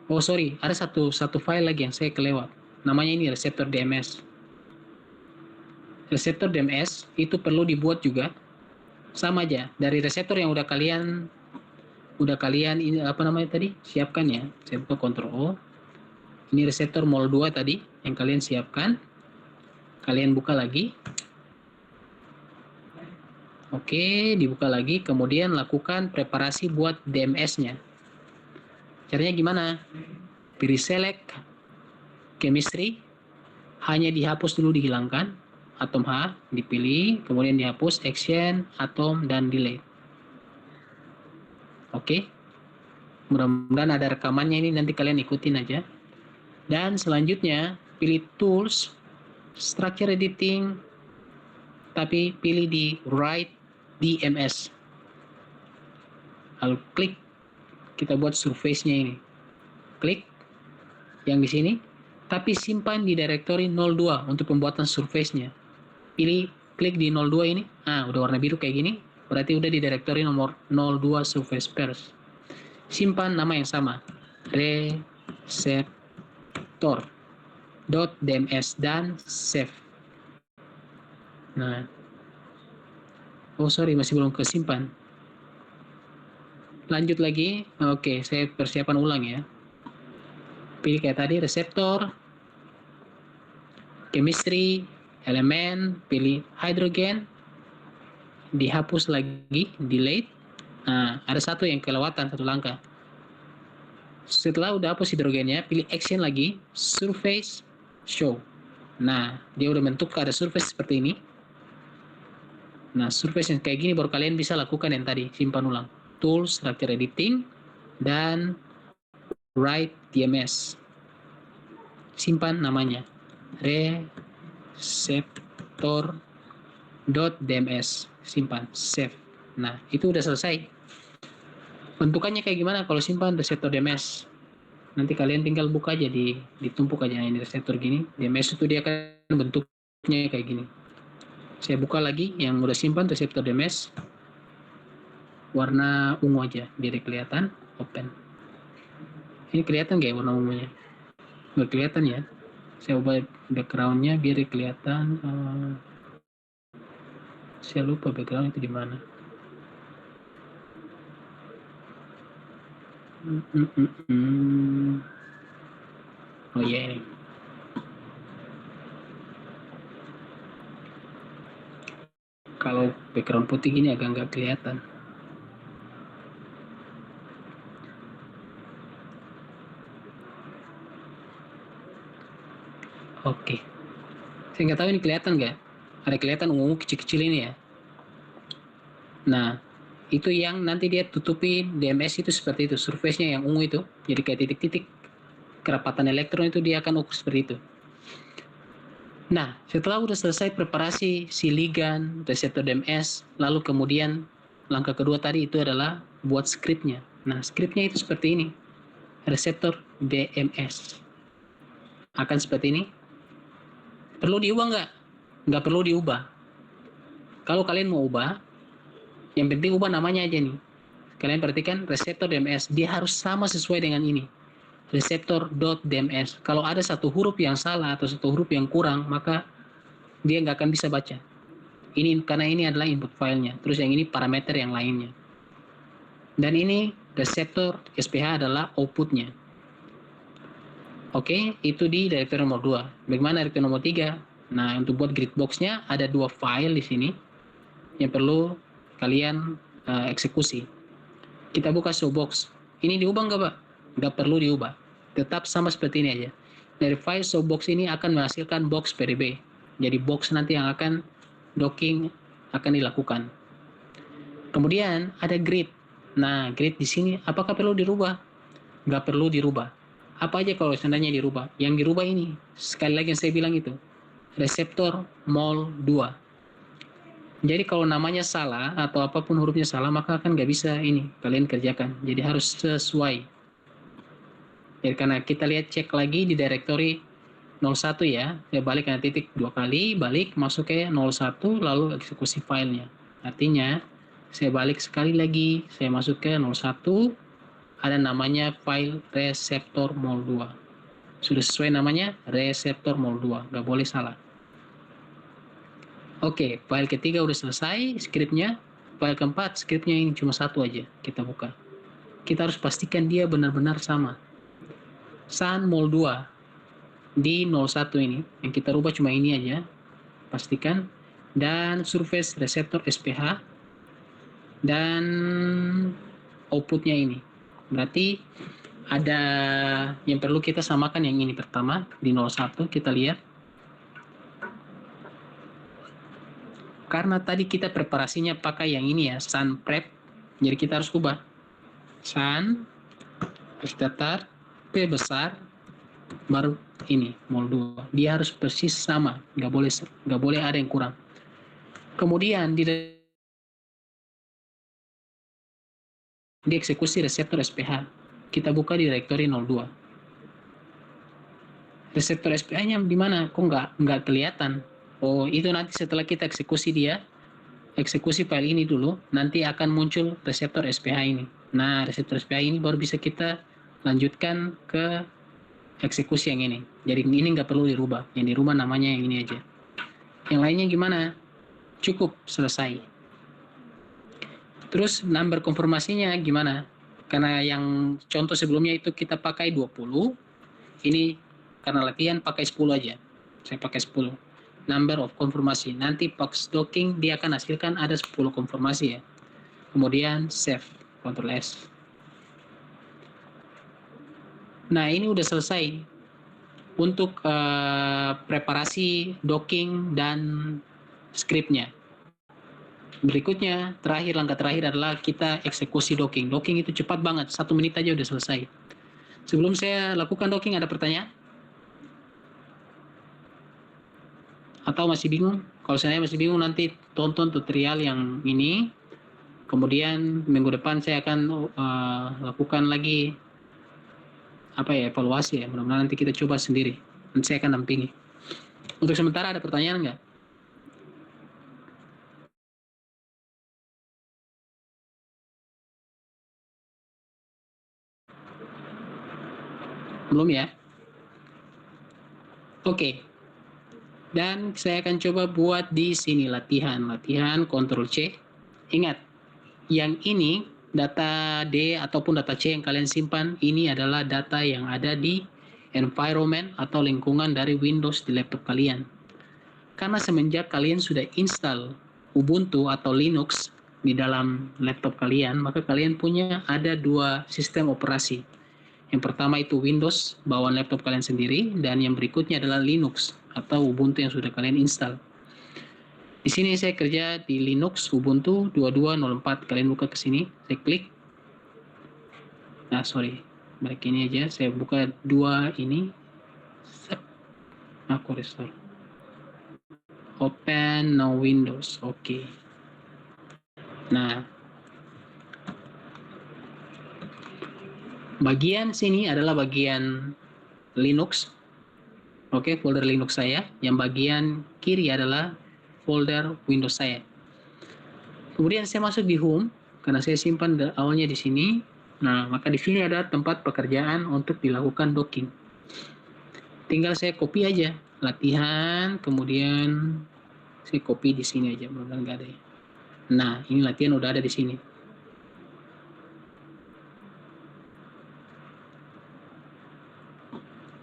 Oh sorry, ada satu file lagi yang saya kelewat. Namanya ini reseptor DMS. Reseptor DMS itu perlu dibuat juga. Sama aja dari reseptor yang udah kalian ini apa namanya tadi siapkan ya. Saya buka Ctrl O. Ini reseptor mol 2 tadi yang kalian siapkan. Kalian buka lagi. Oke, dibuka lagi. Kemudian lakukan preparasi buat DMS-nya. Caranya gimana? Pilih select chemistry. Hanya dihapus dulu, dihilangkan. Atom H dipilih, kemudian dihapus action, atom, dan delete. Oke. Mudah-mudahan ada rekamannya ini, nanti kalian ikutin aja. Dan selanjutnya, pilih tools, structure editing, tapi pilih di write DMS. Lalu klik, kita buat surface-nya ini. Klik yang di sini, tapi simpan di directory 02 untuk pembuatan surface-nya. Pilih, klik di 02 ini, udah warna biru kayak gini, berarti udah di directory nomor 02 surface pairs. Simpan nama yang sama, receptor.dms dan save. Nah, oh sorry, masih belum kesimpan. Lanjut lagi, oke, saya persiapan ulang ya. Pilih kayak tadi, reseptor, chemistry, elemen, pilih hydrogen, dihapus lagi, delete. Nah, ada satu yang kelewatan, satu langkah. Setelah udah hapus hidrogennya, pilih action lagi, surface, show. Nah, dia udah bentuk ada surface seperti ini. Nah, surface yang kayak gini baru kalian bisa lakukan yang tadi, simpan ulang. Tools, structure editing, dan write DMS. Simpan namanya, receptor.dms, simpan, save. Nah, itu udah selesai. Bentukannya kayak gimana kalau simpan reseptor DMS? Nanti kalian tinggal buka aja, ditumpuk aja ini reseptor gini. DMS itu dia akan bentuknya kayak gini. Saya buka lagi yang udah simpan reseptor DMS. Warna ungu aja biar kelihatan. Open. Ini kelihatan nggak ya warna ungunya? Nggak kelihatan ya. Saya ubah backgroundnya biar kelihatan. Saya lupa background itu di mana. Oh iya ini. Kalau background putih gini agak nggak kelihatan. Oke. Saya nggak tahu ini kelihatan nggak. Ada kelihatan ungu kecil-kecil ini ya. Nah, itu yang nanti dia tutupi DMS itu seperti itu. Surface-nya yang ungu itu. Jadi kayak titik-titik. Kerapatan elektron itu dia akan ukur seperti itu. Nah, setelah udah selesai preparasi si ligan, reseptor DMS, lalu kemudian langkah kedua tadi itu adalah buat skripnya. Nah, skripnya itu seperti ini. Reseptor DMS. Akan seperti ini. Perlu diubah nggak? Nggak perlu diubah. Kalau kalian mau ubah, yang penting ubah namanya aja nih. Kalian perhatikan reseptor DMS, dia harus sama sesuai dengan ini. Reseptor.dms. Kalau ada satu huruf yang salah atau satu huruf yang kurang, maka dia nggak akan bisa baca. Ini karena ini adalah input filenya. Terus yang ini parameter yang lainnya. Dan ini reseptor SPH adalah outputnya. Oke, itu di directory nomor 2. Bagaimana directory nomor 3? Nah, untuk buat grid box-nya ada 2 file di sini yang perlu kalian eksekusi. Kita buka showbox. Ini diubah nggak, Pak? Nggak perlu diubah. Tetap sama seperti ini aja. Dari file showbox ini akan menghasilkan box PDB. Jadi box nanti yang akan docking akan dilakukan. Kemudian ada grid. Nah, grid di sini apakah perlu dirubah? Nggak perlu dirubah. Apa aja kalau seandainya dirubah? Yang dirubah ini, sekali lagi yang saya bilang itu, reseptor mol 2. Jadi kalau namanya salah atau apapun hurufnya salah, maka kan nggak bisa ini kalian kerjakan. Jadi harus sesuai. Jadi karena kita lihat cek lagi di directory 01 ya, saya balik karena titik 2 kali, balik masuk ke 01 lalu eksekusi filenya. Artinya saya balik sekali lagi, saya masuk ke 01, ada namanya file reseptor mol 2. Sudah sesuai namanya reseptor mol 2, nggak boleh salah. Oke, file ketiga udah selesai skripnya. File keempat skripnya ini cuma satu aja kita buka. Kita harus pastikan dia benar-benar sama. Sun mol 2 di 01 ini, yang kita rubah cuma ini aja, pastikan. Dan surface reseptor SPH dan outputnya ini. Berarti ada yang perlu kita samakan yang ini pertama di 01, kita lihat. Karena tadi kita preparasinya pakai yang ini ya, sun prep, jadi kita harus ubah. Sun, F datar, P besar, baru ini mol 2. Dia harus persis sama, nggak boleh ada yang kurang. Kemudian di eksekusi reseptor SPH, kita buka di directory 02. Reseptor SPH-nya di mana? Kok nggak kelihatan? Oh, itu nanti setelah kita eksekusi dia, eksekusi file ini dulu, nanti akan muncul reseptor SPH ini. Nah, reseptor SPH ini baru bisa kita lanjutkan ke eksekusi yang ini. Jadi ini nggak perlu dirubah. Yang dirubah namanya yang ini aja. Yang lainnya gimana? Cukup, selesai. Terus number konfirmasinya gimana? Karena yang contoh sebelumnya itu kita pakai 20. Ini karena latihan pakai 10 aja. Saya pakai 10. Number of konfirmasi. Nanti box docking dia akan hasilkan ada 10 konfirmasi ya. Kemudian save, Ctrl S. Nah, ini udah selesai untuk preparasi docking dan scriptnya. Berikutnya, langkah terakhir adalah kita eksekusi docking. Docking itu cepat banget, 1 menit aja udah selesai. Sebelum saya lakukan docking, ada pertanyaan? Atau masih bingung? Kalau saya masih bingung, nanti tonton tutorial yang ini. Kemudian minggu depan saya akan lakukan lagi evaluasi ya. Mudah-mudahan nanti kita coba sendiri. Nanti saya akan dampingi. Untuk sementara ada pertanyaan nggak? Belum ya? Oke. Dan saya akan coba buat di sini latihan Ctrl C. Ingat, yang ini data D ataupun data C yang kalian simpan ini adalah data yang ada di environment atau lingkungan dari Windows di laptop kalian. Karena semenjak kalian sudah install Ubuntu atau Linux di dalam laptop kalian, maka kalian punya ada 2 sistem operasi. Yang pertama itu Windows bawaan laptop kalian sendiri, dan yang berikutnya adalah Linux atau Ubuntu yang sudah kalian install. Di sini saya kerja di Linux Ubuntu 22.04. Kalian buka ke sini, saya klik. Nah, sorry, balik ini aja. Saya buka 2 ini. Aku restore. Open no Windows. Oke. Nah, bagian sini adalah bagian Linux. Oke, folder Linux saya. Yang bagian kiri adalah folder Windows saya. Kemudian saya masuk di home karena saya simpan awalnya di sini. Nah, maka di sini ada tempat pekerjaan untuk dilakukan docking. Tinggal saya copy aja latihan, kemudian saya copy di sini aja, mudah-mudahan nggak ada ya. Nah, ini latihan udah ada di sini.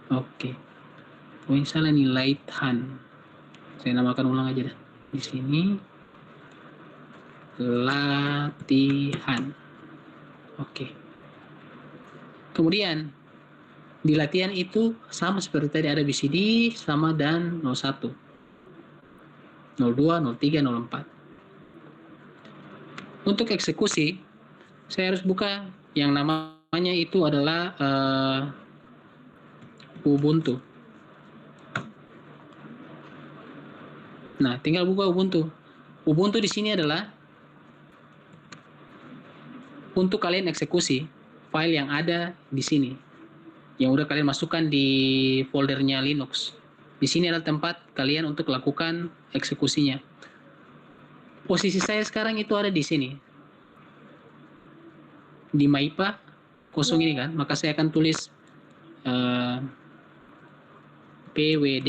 Oke. Misalnya nih latihan. Saya namakan ulang aja dah. Di sini latihan. Oke. Kemudian di latihan itu sama seperti tadi ada BCD sama dan 01, 02, 03, 04. Untuk eksekusi saya harus buka yang namanya itu adalah Ubuntu. Nah, tinggal buka Ubuntu. Ubuntu di sini adalah untuk kalian eksekusi file yang ada di sini. yang udah kalian masukkan di foldernya Linux. Di sini adalah tempat kalian untuk lakukan eksekusinya. Posisi saya sekarang itu ada di sini, di MyPA kosong ini kan, maka saya akan tulis pwd.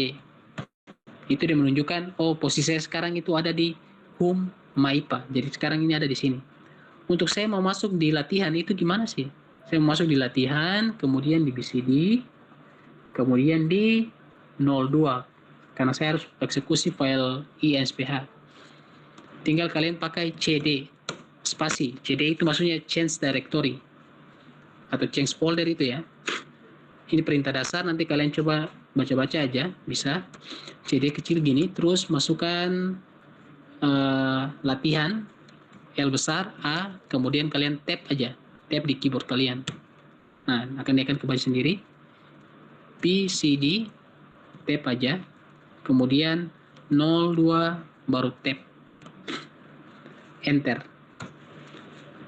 Itu dia menunjukkan, oh posisi saya sekarang itu ada di home MyPA. Jadi sekarang ini ada di sini. Untuk saya mau masuk di latihan itu gimana sih? Saya mau masuk di latihan, kemudian di BCD, kemudian di 02. Karena saya harus eksekusi file INSPH. Tinggal kalian pakai CD, spasi. CD itu maksudnya change directory atau change folder itu ya. Ini perintah dasar, nanti kalian coba baca-baca aja, bisa. CD kecil gini, terus masukkan latihan, L besar, A, kemudian kalian tab aja, tab di keyboard kalian. Nah, akan kebaca sendiri. B, C, D, tab aja, kemudian 02, baru tab. Enter.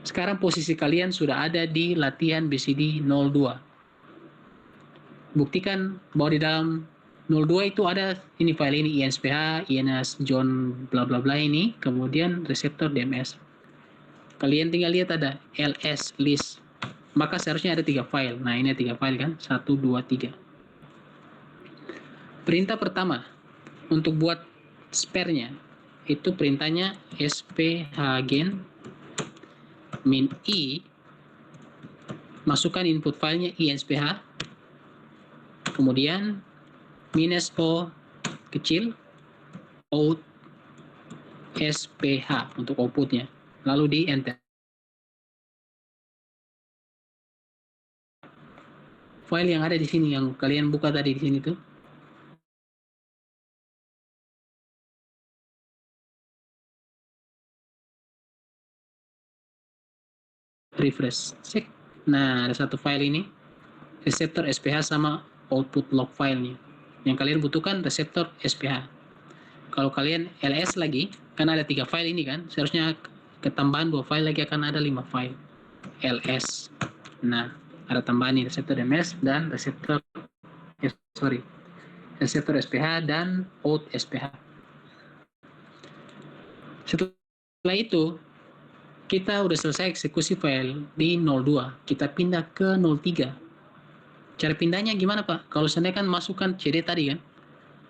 Sekarang posisi kalian sudah ada di latihan BCD 02. Buktikan bahwa di dalam 02 itu ada ini file ini INSPH, INS John bla bla bla ini, kemudian reseptor DMS. Kalian tinggal lihat ada ls list. Maka seharusnya ada 3 file. Nah, ini 3 file kan? 1 2 3. Perintah pertama untuk buat spare-nya itu perintahnya sphgen min i, masukkan input filenya INSPH, kemudian minus o kecil out sph untuk outputnya, lalu di enter. File yang ada di sini yang kalian buka tadi di sini tuh, refresh, cek. Nah, ada satu file ini, reseptor SPH sama output log filenya. Yang kalian butuhkan reseptor SPH. Kalau kalian ls lagi, kan ada 3 file ini kan, seharusnya ketambahan 2 file lagi akan ada 5 file ls. Nah, ada tambahan ini reseptor DMS dan reseptor reseptor SPH dan out SPH. Setelah itu kita udah selesai eksekusi file di 02, kita pindah ke 03. Cara pindahnya gimana Pak? Kalau seandainya kan masukkan CD tadi kan,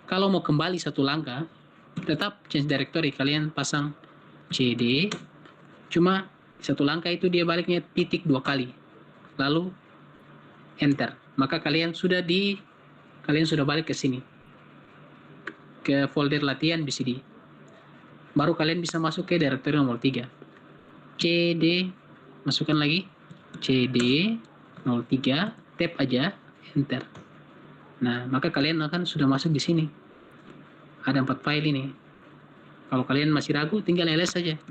kalau mau kembali satu langkah, tetap change directory, kalian pasang CD, cuma satu langkah itu dia baliknya titik 2 kali, lalu enter. Maka kalian sudah balik ke sini, ke folder latihan BCD. Baru kalian bisa masuk ke directory nomor 3. CD, masukkan lagi CD 03, tab aja, enter. Nah, maka kalian akan sudah masuk di sini. Ada 4 file ini. Kalau kalian masih ragu, tinggal ls saja.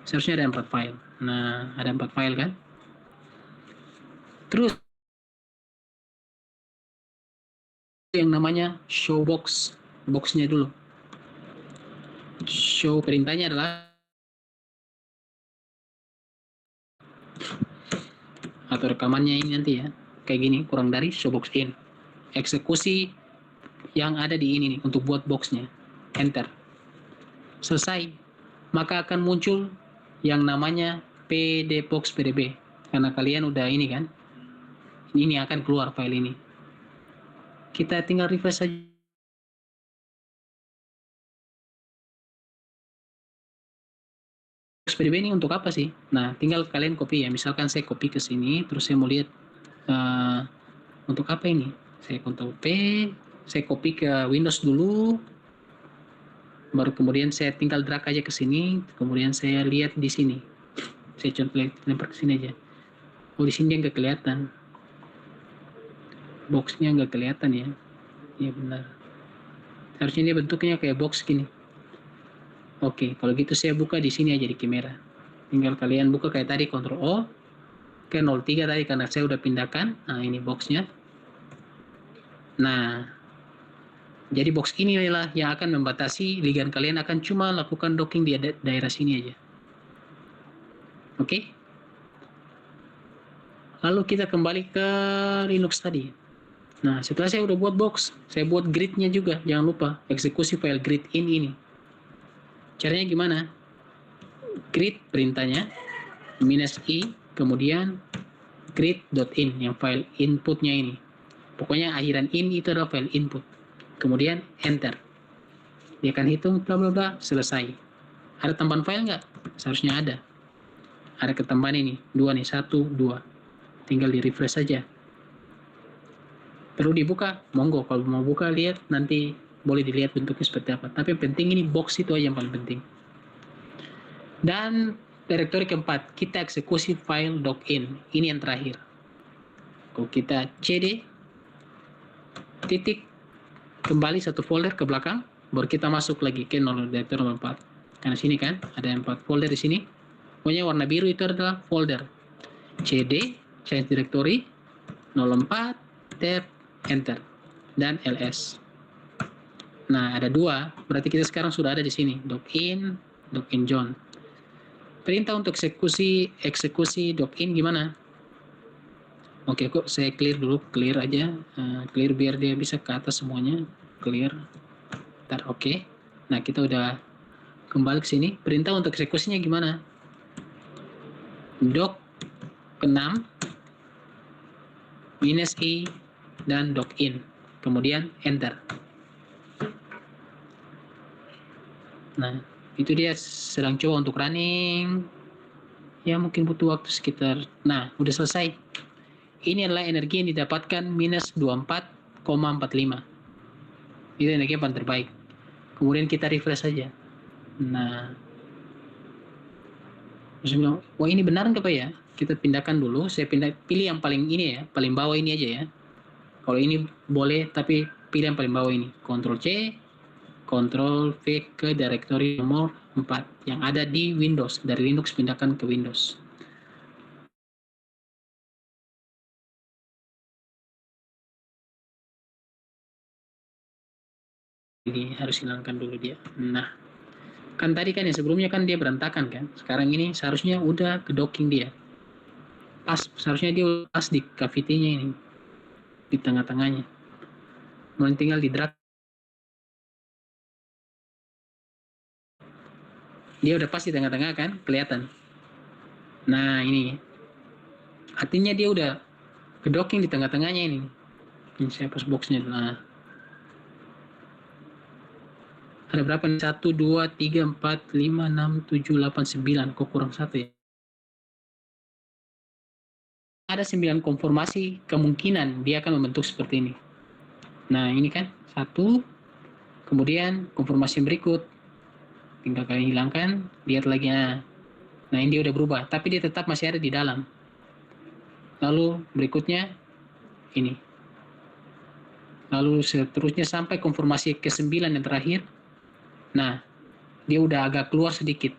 Seharusnya ada 4 file. Nah, ada 4 file kan? Terus yang namanya show box, boxnya dulu. Show perintahnya adalah atau rekamannya ini nanti ya, kayak gini, kurang dari show box in. Eksekusi yang ada di ini nih untuk buat boxnya, enter. Selesai, maka akan muncul yang namanya pdbox pdb, karena kalian udah ini kan, ini akan keluar file ini. Kita tinggal refresh saja. PDB ini untuk apa sih? Nah, tinggal kalian copy ya. Misalkan saya copy ke sini, terus saya mau lihat untuk apa ini. Saya Ctrl P, saya copy ke Windows dulu, baru kemudian saya tinggal drag aja ke sini, kemudian saya lihat di sini. Saya coba lempar ke sini aja. Oh, di sini nggak kelihatan. Boxnya nggak kelihatan ya. Iya benar. Harusnya dia bentuknya kayak box gini. Oke, kalau gitu saya buka di sini aja di kamera. Tinggal kalian buka kayak tadi, Ctrl O ke 03 tadi karena saya udah pindahkan. Nah, ini boxnya. Nah, jadi box ini adalah yang akan membatasi ligan kalian akan cuma lakukan docking di daerah sini aja. Oke? Lalu kita kembali ke Linux tadi. Nah, setelah saya udah buat box, saya buat gridnya juga. Jangan lupa, eksekusi file grid in ini. Caranya gimana? Grid perintahnya, -i, kemudian grid.in, yang file inputnya ini. Pokoknya akhiran in itu adalah file input. Kemudian enter. Dia akan hitung, bla bla bla, selesai. Ada tambahan file nggak? Seharusnya ada. Ada ketambahan ini, 2 nih, 1, 2. Tinggal di refresh saja. Perlu dibuka? Monggo, kalau mau buka lihat nanti boleh dilihat bentuknya seperti apa. Tapi yang penting ini box itu aja yang paling penting. Dan direktori keempat, kita eksekusi file docin. Ini yang terakhir. Kalau kita cd titik kembali satu folder ke belakang, baru kita masuk lagi ke direktori nomor 4. Karena sini kan ada 4 folder di sini. Pokoknya warna biru itu adalah folder. cd change directory 04 tab enter dan ls. Nah, ada 2, berarti kita sekarang sudah ada di sini, docin John. Perintah untuk eksekusi docin gimana? Oke, kok saya clear dulu, clear aja, clear biar dia bisa ke atas semuanya, clear. Ntar oke. Nah, kita udah kembali ke sini. Perintah untuk eksekusinya gimana? Doc ke-6 -i dan docin, kemudian enter. Nah, itu dia sedang coba untuk running. Ya mungkin butuh waktu sekitar. Nah, udah selesai. Ini adalah energi yang didapatkan minus 24,45. Itu energi yang paling terbaik. Kemudian kita refresh saja. Nah, wah ini benar nggak Pak ya? Kita pindahkan dulu. Saya pilih yang paling ini ya, paling bawah ini aja ya. Kalau ini boleh, tapi pilih yang paling bawah ini. Ctrl C, Ctrl V ke directory nomor 4 yang ada di Windows. Dari Linux pindahkan ke Windows. Ini harus hilangkan dulu dia. Nah, kan tadi kan yang sebelumnya kan dia berantakan kan. Sekarang ini seharusnya udah ke docking dia. Pas, seharusnya dia pas di cavity-nya ini. Di tengah-tengahnya. Mau tinggal di drag. Dia udah pas di tengah-tengah kan, kelihatan. Nah, ini. Artinya dia udah ke docking di tengah-tengahnya ini. Ini saya pas boxnya. Nah. Ada berapa nih? 1, 2, 3, 4, 5, 6, 7, 8, 9. Kok kurang 1 ya? Ada 9 konformasi kemungkinan dia akan membentuk seperti ini. Nah, ini kan 1. Kemudian konformasi berikut. Tinggal kalian hilangkan, lihat lagi. Nah, ini dia udah berubah. Tapi dia tetap masih ada di dalam. Lalu berikutnya ini. Lalu seterusnya sampai konformasi ke-9 yang terakhir. Nah, dia udah agak keluar sedikit.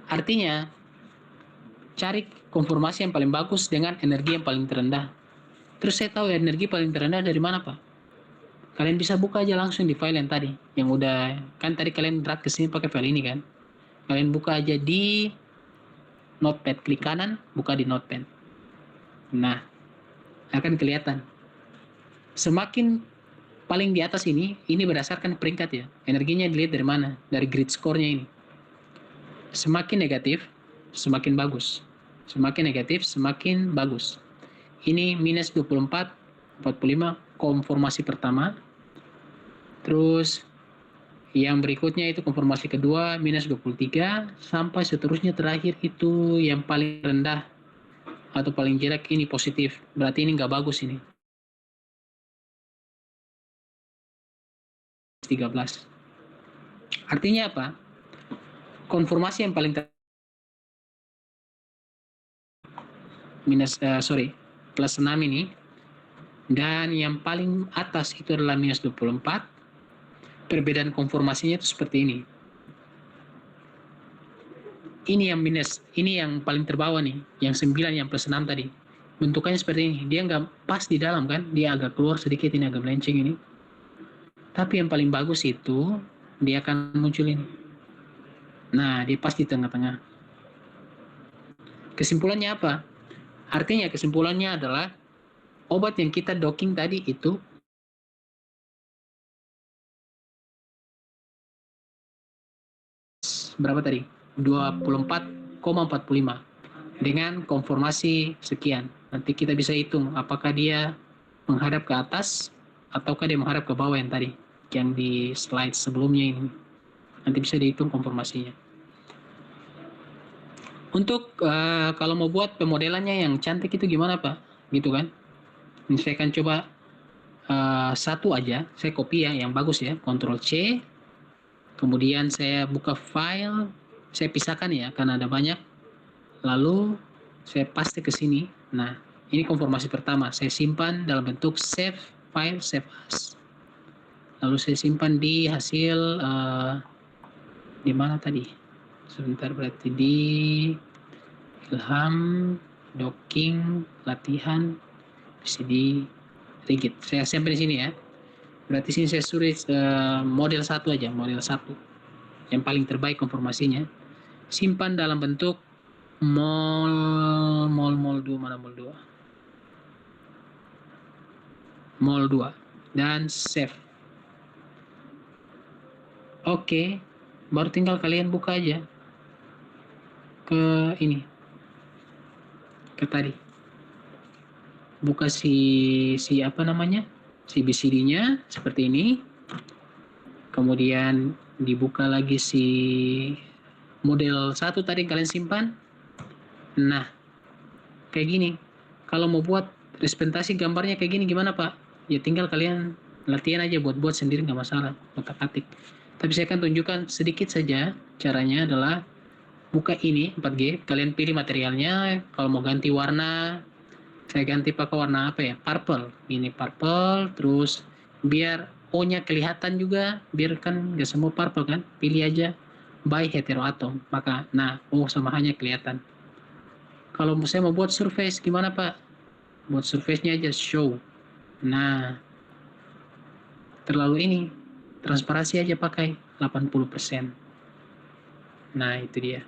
Artinya, cari konformasi yang paling bagus dengan energi yang paling terendah. Terus saya tahu energi paling terendah dari mana, Pak? Kalian bisa buka aja langsung di file yang tadi. Yang udah, kan tadi kalian drag ke sini pakai file ini kan. Kalian buka aja di Notepad. Klik kanan, buka di Notepad. Nah, akan kelihatan. Semakin paling di atas ini berdasarkan peringkat ya. Energinya dilihat dari mana? Dari grid score-nya ini. Semakin negatif, semakin bagus. Semakin negatif, semakin bagus. Ini minus 24, 45, konformasi pertama. Terus yang berikutnya itu konformasi kedua, minus 23, sampai seterusnya terakhir itu yang paling rendah atau paling jelek ini positif. Berarti ini nggak bagus ini. 13. Artinya apa? Konformasi yang paling plus 6 ini, dan yang paling atas itu adalah minus 24. Perbedaan konformasinya itu seperti ini. Ini yang minus, ini yang paling terbawah nih, yang 9, yang plus 6 tadi. Bentukannya seperti ini, dia nggak pas di dalam kan, dia agak keluar sedikit, ini agak melenceng ini. Tapi yang paling bagus itu, dia akan muncul ini. Nah, dia pas di tengah-tengah. Kesimpulannya apa? Artinya kesimpulannya adalah obat yang kita docking tadi itu berapa tadi? 24,45 dengan konformasi sekian. Nanti kita bisa hitung apakah dia menghadap ke atas ataukah dia menghadap ke bawah yang tadi, yang di slide sebelumnya ini. Nanti bisa dihitung konformasinya. Untuk kalau mau buat pemodelannya yang cantik itu gimana Pak? Gitu kan? Ini saya akan coba satu aja, saya copy ya yang bagus ya, Ctrl C, kemudian saya buka file, saya pisahkan ya karena ada banyak, lalu saya paste ke sini. Nah, ini konformasi pertama, saya simpan dalam bentuk save file, save as. Lalu saya simpan di hasil di mana tadi? Sebentar, berarti di Ilham docking latihan CD rigid. Saya simpan di sini ya. Berarti sini saya suruh model 1 aja, model 1. Yang paling terbaik konformasinya. Simpan dalam bentuk mol 2, mana mol 2? Mol 2 dan save. Oke, baru tinggal kalian buka aja ke ini, ke tadi. Buka si apa namanya? Si BCD-nya seperti ini. Kemudian dibuka lagi si model 1 tadi kalian simpan. Nah, kayak gini. Kalau mau buat representasi gambarnya kayak gini gimana Pak? Ya tinggal kalian latihan aja buat sendiri, nggak masalah, otak-atik. Tapi saya akan tunjukkan sedikit saja. Caranya adalah buka ini 4G, kalian pilih materialnya. Kalau mau ganti warna, saya ganti pakai warna apa ya? Purple. Ini purple, terus biar O-nya kelihatan juga, biar kan nggak semua purple kan. Pilih aja by heteroatom. Maka, nah, O sama H-nya kelihatan. Kalau saya mau buat surface, gimana Pak? Buat surface-nya aja show. Nah, terlalu ini, transparasi aja pakai 80%. Nah, itu dia.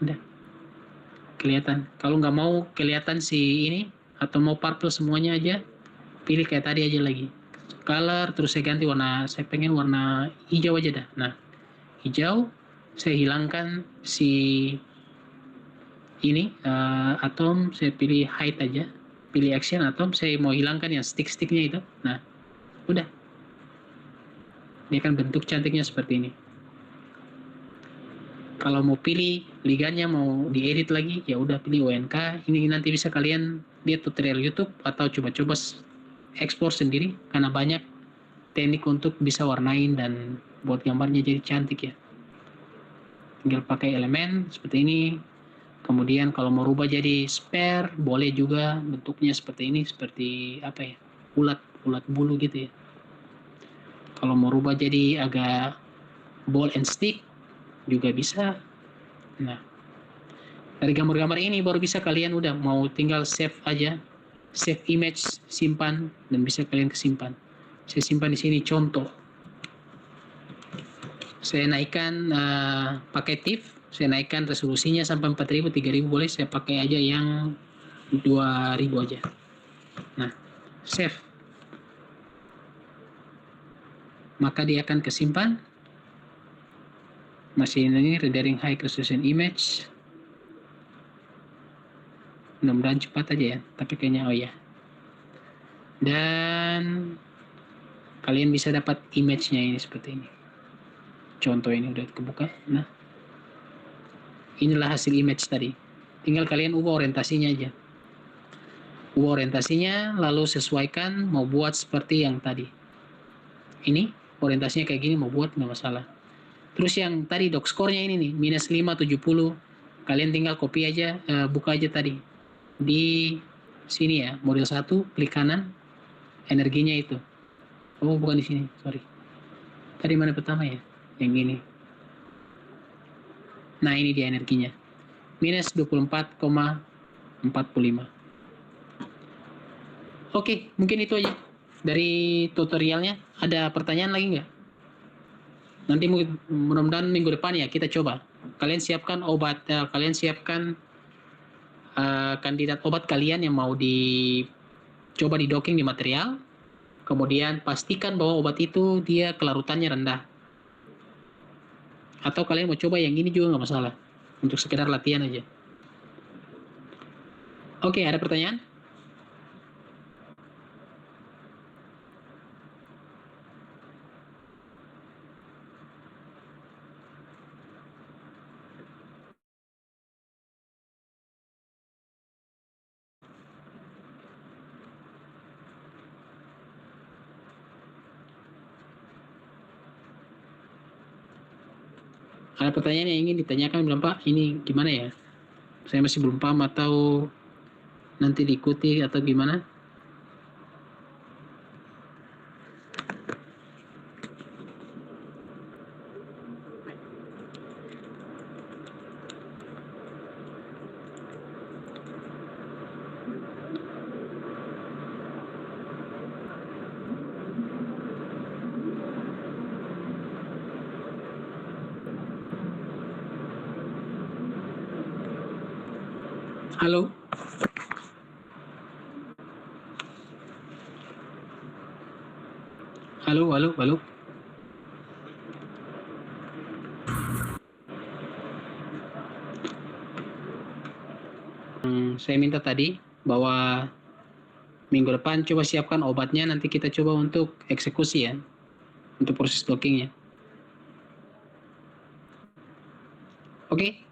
Udah. Kelihatan. Kalau nggak mau kelihatan si ini, atau mau purple semuanya aja, pilih kayak tadi aja lagi. Color, terus saya ganti warna, saya pengen warna hijau aja dah. Nah, hijau, saya hilangkan si ini, atom, saya pilih hide aja. Pilih action atom, saya mau hilangkan yang stick-sticknya itu. Nah, udah. Dia akan bentuk cantiknya seperti ini. Kalau mau pilih liganya mau diedit lagi, ya udah pilih UNK. Ini nanti bisa kalian lihat tutorial YouTube atau coba-coba ekspor sendiri karena banyak teknik untuk bisa warnain dan buat gambarnya jadi cantik ya. Tinggal pakai elemen seperti ini. Kemudian kalau mau rubah jadi sphere boleh juga, bentuknya seperti ini, seperti apa ya, ulat bulu gitu ya. Kalau mau rubah jadi agak ball and stick juga bisa. Nah, dari gambar-gambar ini baru bisa kalian udah mau tinggal save aja, save image, simpan, dan bisa kalian kesimpan. Saya simpan di sini contoh. Saya naikkan pakai TIFF, saya naikkan resolusinya sampai 4000, 3000 boleh, saya pakai aja yang 2000 aja. Nah, save. Maka dia akan kesimpan. Masih ini rendering high resolution image. Mudah-mudahan cepat aja ya, tapi kayaknya oh ya. Dan kalian bisa dapat image-nya ini seperti ini. Contoh ini udah kebuka. Nah, inilah hasil image tadi. Tinggal kalian ubah orientasinya aja. Ubah orientasinya, lalu sesuaikan mau buat seperti yang tadi. Ini orientasinya kayak gini, mau buat nggak masalah. Terus yang tadi doc score-nya ini nih, minus 570. Kalian tinggal copy aja, buka aja tadi. Di sini ya, model 1, klik kanan, energinya itu. Oh, bukan di sini, sorry. Tadi mana pertama ya? Yang ini. Nah, ini dia energinya. Minus 24,45. Oke, mungkin itu aja. Dari tutorialnya, ada pertanyaan lagi nggak? Nanti mudah-mudahan minggu depan ya kita coba. Kalian siapkan obat, kalian siapkan kandidat obat kalian yang mau dicoba di docking di material. Kemudian pastikan bahwa obat itu dia kelarutannya rendah. Atau kalian mau coba yang ini juga nggak masalah. Untuk sekedar latihan aja. Oke, ada pertanyaan? Ada pertanyaan yang ingin ditanyakan belum Pak? Ini gimana ya? Saya masih belum paham atau nanti diikuti atau gimana? Halo? Halo, halo, halo. Saya minta tadi bahwa minggu depan coba siapkan obatnya, nanti kita coba untuk eksekusi ya, untuk proses dockingnya. Oke?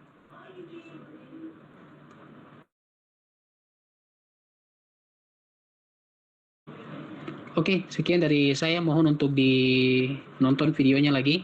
Oke, sekian dari saya. Mohon untuk di nonton videonya lagi.